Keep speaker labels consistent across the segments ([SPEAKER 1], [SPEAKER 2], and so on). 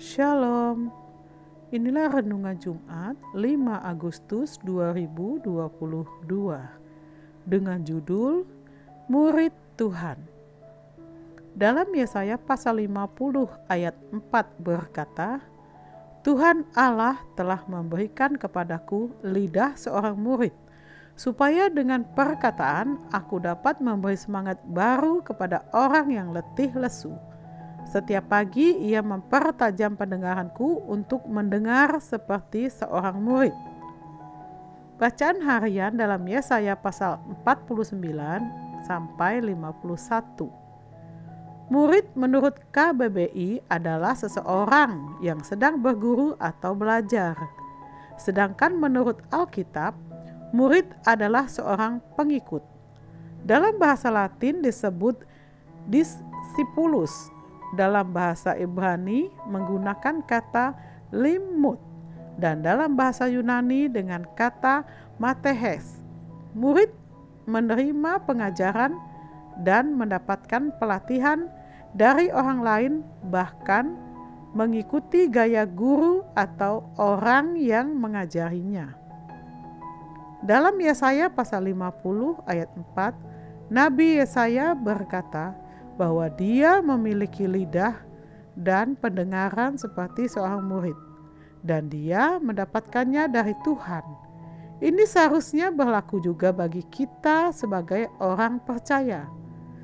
[SPEAKER 1] Shalom. Inilah renungan Jumat 5 Agustus 2022 dengan judul Murid Tuhan. Dalam Yesaya pasal 50 ayat 4 berkata, Tuhan Allah telah memberikan kepadaku lidah seorang murid, supaya dengan perkataan aku dapat memberi semangat baru kepada orang yang letih lesu. Setiap pagi ia mempertajam pendengaranku untuk mendengar seperti seorang murid. Bacaan harian dalam Yesaya pasal 49 sampai 51. Murid menurut KBBI adalah seseorang yang sedang berguru atau belajar. Sedangkan menurut Alkitab, murid adalah seorang pengikut. Dalam bahasa Latin disebut discipulus. Dalam bahasa Ibrani menggunakan kata limud, dan dalam bahasa Yunani dengan kata matehes. Murid menerima pengajaran dan mendapatkan pelatihan dari orang lain, bahkan mengikuti gaya guru atau orang yang mengajarinya. Dalam Yesaya pasal 50 ayat 4, Nabi Yesaya berkata bahwa dia memiliki lidah dan pendengaran seperti seorang murid, dan dia mendapatkannya dari Tuhan. Ini seharusnya berlaku juga bagi kita sebagai orang percaya.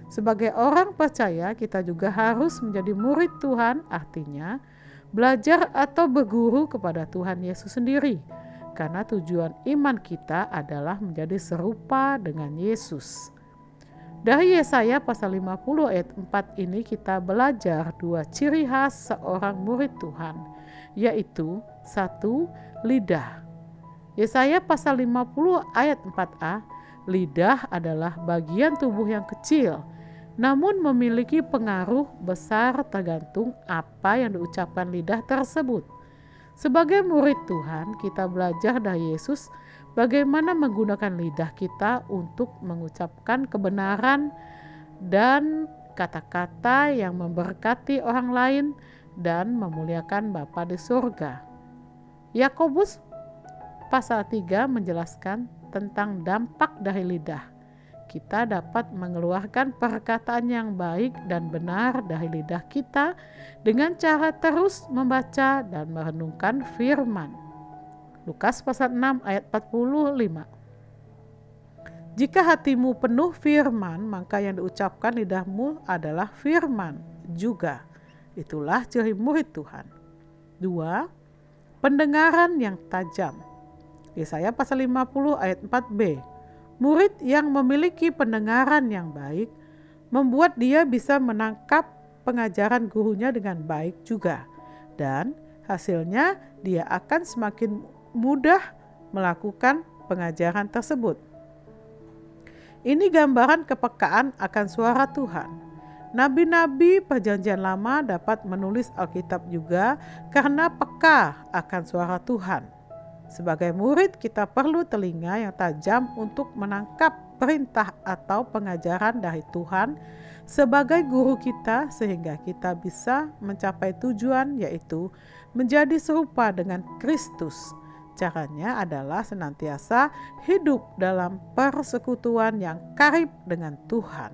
[SPEAKER 1] Sebagai orang percaya, kita juga harus menjadi murid Tuhan, artinya belajar atau berguru kepada Tuhan Yesus sendiri, karena tujuan iman kita adalah menjadi serupa dengan Yesus. Dari Yesaya pasal 50 ayat 4 ini kita belajar dua ciri khas seorang murid Tuhan, yaitu 1. Lidah. Yesaya pasal 50 ayat 4a, lidah adalah bagian tubuh yang kecil, namun memiliki pengaruh besar tergantung apa yang diucapkan lidah tersebut. Sebagai murid Tuhan, kita belajar dari Yesus bagaimana menggunakan lidah kita untuk mengucapkan kebenaran dan kata-kata yang memberkati orang lain dan memuliakan Bapa di surga. Yakobus pasal 3 menjelaskan tentang dampak dari lidah. Kita dapat mengeluarkan perkataan yang baik dan benar dari lidah kita dengan cara terus membaca dan merenungkan firman. Lukas pasal 6 ayat 45. Jika hatimu penuh firman, maka yang diucapkan lidahmu adalah firman juga. Itulah ciri murid Tuhan. 2. Pendengaran yang tajam. Yesaya pasal 50 ayat 4b. Murid yang memiliki pendengaran yang baik membuat dia bisa menangkap pengajaran gurunya dengan baik juga, dan hasilnya dia akan semakin mudah melakukan pengajaran tersebut. Ini gambaran kepekaan akan suara Tuhan. Nabi-nabi Perjanjian Lama dapat menulis Alkitab juga karena peka akan suara Tuhan. Sebagai murid, kita perlu telinga yang tajam untuk menangkap perintah atau pengajaran dari Tuhan sebagai guru kita, sehingga kita bisa mencapai tujuan, yaitu menjadi serupa dengan Kristus. Caranya adalah senantiasa hidup dalam persekutuan yang karib dengan Tuhan.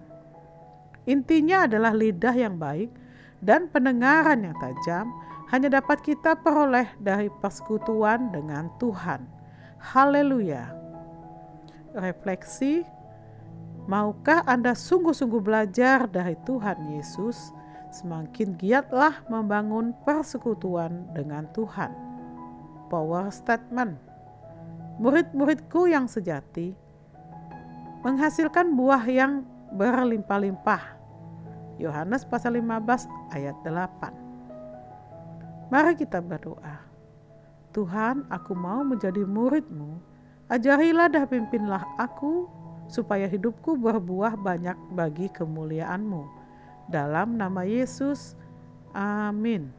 [SPEAKER 1] Intinya adalah lidah yang baik dan pendengaran yang tajam hanya dapat kita peroleh dari persekutuan dengan Tuhan. Haleluya. Refleksi, maukah Anda sungguh-sungguh belajar dari Tuhan Yesus? Semakin giatlah membangun persekutuan dengan Tuhan. Power statement. Murid-muridku yang sejati menghasilkan buah yang berlimpah-limpah. Yohanes pasal 15 ayat 8. Mari kita berdoa. Tuhan, aku mau menjadi murid-Mu. Ajarilah dan pimpinlah aku supaya hidupku berbuah banyak bagi kemuliaan-Mu. Dalam nama Yesus, amin.